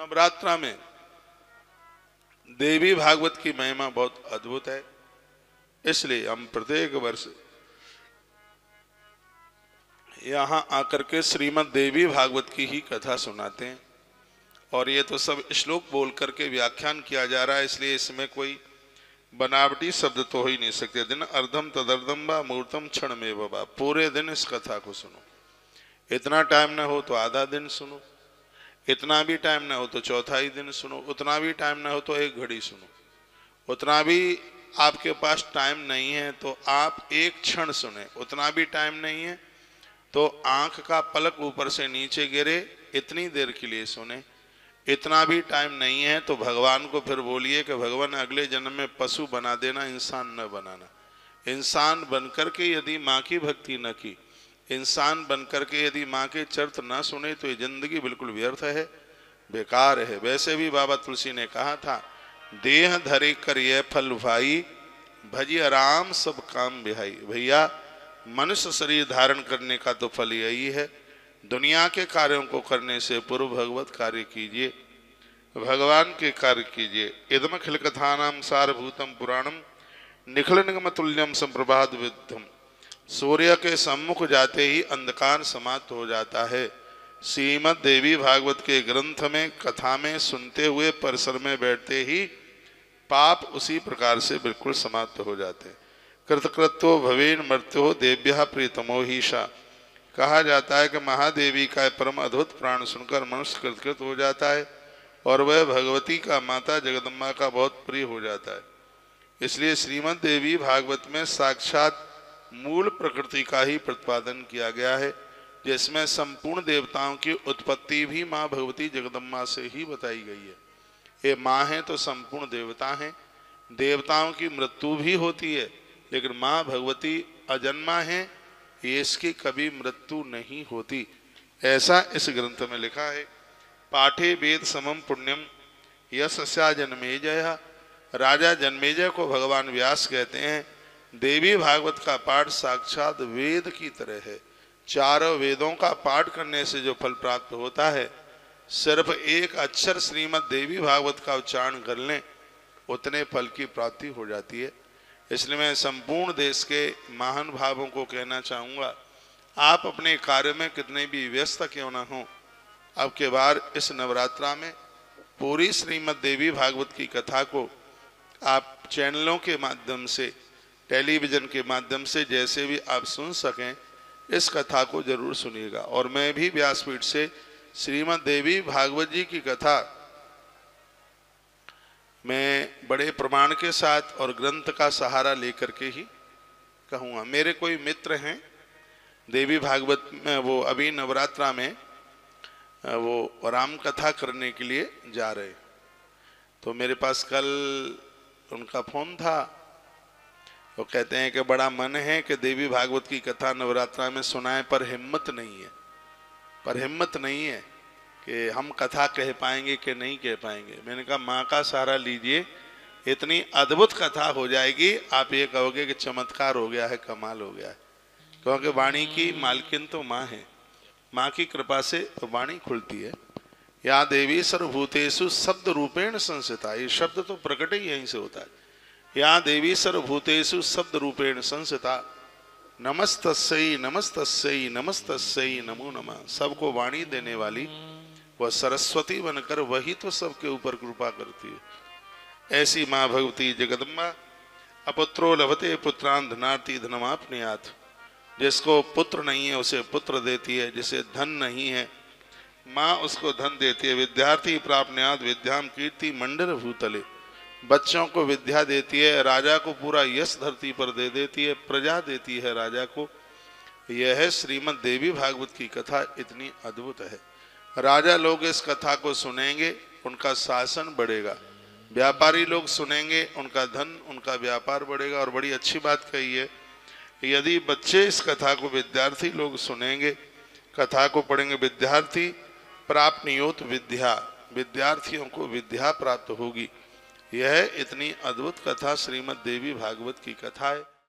नवरात्रा में देवी भागवत की महिमा बहुत अद्भुत है, इसलिए हम प्रत्येक वर्ष यहां आकर के श्रीमद् देवी भागवत की ही कथा सुनाते हैं। और ये तो सब श्लोक बोल करके व्याख्यान किया जा रहा है, इसलिए इसमें कोई बनावटी शब्द तो हो ही नहीं सकते। दिन अर्धम तदर्धम बा मूर्तम क्षण में बा, पूरे दिन इस कथा को सुनो। इतना टाइम ना हो तो आधा दिन सुनो, इतना भी टाइम ना हो तो चौथाई दिन सुनो, उतना भी टाइम ना हो तो एक घड़ी सुनो, उतना भी आपके पास टाइम नहीं है तो आप एक क्षण सुने, उतना भी टाइम नहीं है तो आंख का पलक ऊपर से नीचे गिरे इतनी देर के लिए सुने, इतना भी टाइम नहीं है तो भगवान को फिर बोलिए कि भगवान अगले जन्म में पशु बना देना, इंसान न बनाना। इंसान बनकर के यदि माँ की भक्ति न की, इंसान बनकर के यदि माँ के चरित्र न सुने तो ये जिंदगी बिल्कुल व्यर्थ है, बेकार है। वैसे भी बाबा तुलसी ने कहा था, देह धरे कर ये फल भाई, भजी आराम सब काम बिहाई। भैया मनुष्य शरीर धारण करने का तो फल यही है, दुनिया के कार्यों को करने से पूर्व भगवत कार्य कीजिए, भगवान के कार्य कीजिए। इदम खिल कथानाम सारभूतम पुराणम निखिल निगम तुल्यम संप्रभात विद्धम। सूर्य के सम्मुख जाते ही अंधकार समाप्त हो जाता है। श्रीमद् देवी भागवत के ग्रंथ में कथा में सुनते हुए परिसर में बैठते ही पाप उसी प्रकार से बिल्कुल समाप्त हो जाते हैं। कृतकृत्यो भवेन मर्त्यो देव्या प्रीतमो हीशा। कहा जाता है कि महादेवी का परम अद्भुत प्राण सुनकर मनुष्य कृतकृत हो जाता है और वह भगवती का माता जगदम्बा का बहुत प्रिय हो जाता है। इसलिए श्रीमद् देवी भागवत में साक्षात मूल प्रकृति का ही प्रतिपादन किया गया है, जिसमें संपूर्ण देवताओं की उत्पत्ति भी माँ भगवती जगदम्बा से ही बताई गई है। ये माँ है तो संपूर्ण देवता हैं, देवताओं की मृत्यु भी होती है, लेकिन माँ भगवती अजन्मा है, ये इसकी कभी मृत्यु नहीं होती, ऐसा इस ग्रंथ में लिखा है। पाठे वेद समम पुण्यम यस्या जन्मेजय। राजा जन्मेजय को भगवान व्यास कहते हैं। देवी भागवत का पाठ साक्षात वेद की तरह है। चारों वेदों का पाठ करने से जो फल प्राप्त होता है, सिर्फ एक अक्षर श्रीमद् देवी भागवत का उच्चारण कर लें उतने फल की प्राप्ति हो जाती है। इसलिए मैं संपूर्ण देश के महान भावों को कहना चाहूँगा, आप अपने कार्य में कितने भी व्यस्त क्यों ना हो, अब के बार इस नवरात्रा में पूरी श्रीमद् देवी भागवत की कथा को आप चैनलों के माध्यम से, टेलीविज़न के माध्यम से जैसे भी आप सुन सकें, इस कथा को जरूर सुनिएगा। और मैं भी व्यासपीठ से श्रीमद् देवी भागवत जी की कथा मैं बड़े प्रमाण के साथ और ग्रंथ का सहारा लेकर के ही कहूँगा। मेरे कोई मित्र हैं देवी भागवत में, वो अभी नवरात्रा में वो राम कथा करने के लिए जा रहे, तो मेरे पास कल उनका फोन था। वो कहते हैं कि बड़ा मन है कि देवी भागवत की कथा नवरात्रा में सुनाएं, पर हिम्मत नहीं है कि हम कथा कह पाएंगे कि नहीं कह पाएंगे। मैंने कहा माँ का सहारा लीजिए, इतनी अद्भुत कथा हो जाएगी, आप ये कहोगे कि चमत्कार हो गया है, कमाल हो गया है। क्योंकि वाणी की मालकिन तो माँ है, माँ की कृपा से तो वाणी खुलती है। या देवी सर्वभूतेषु शब्द रूपेण संस्थिता, ये शब्द तो प्रकट ही यहीं से होता है। या देवी सर्वभूतेषु शब्द रूपेण संस्थिता, नमस्तस्यै नमस्तस्यै नमस्तस्यै नमो नमः। सबको वाणी देने वाली वह सरस्वती बनकर वही तो सबके ऊपर कृपा करती है। ऐसी माँ भगवती जगदम्बा अपुत्रो लभते पुत्रान धनार्ति धनमाप्नुयात्। जिसको पुत्र नहीं है उसे पुत्र देती है, जिसे धन नहीं है माँ उसको धन देती है। विद्यार्थी प्राप्नुयात् विद्याम कीर्ति मंडल भूतले। बच्चों को विद्या देती है, राजा को पूरा यश धरती पर दे देती है, प्रजा देती है राजा को। यह है श्रीमद् देवी भागवत की कथा, इतनी अद्भुत है। राजा लोग इस कथा को सुनेंगे, उनका शासन बढ़ेगा। व्यापारी लोग सुनेंगे, उनका धन, उनका व्यापार बढ़ेगा। और बड़ी अच्छी बात कही है, यदि बच्चे इस कथा को, विद्यार्थी लोग सुनेंगे, कथा को पढ़ेंगे, विद्यार्थी प्राप्नुयोत विद्या, विद्यार्थियों को विद्या प्राप्त होगी। यह इतनी अद्भुत कथा श्रीमद् देवी भागवत की कथा है।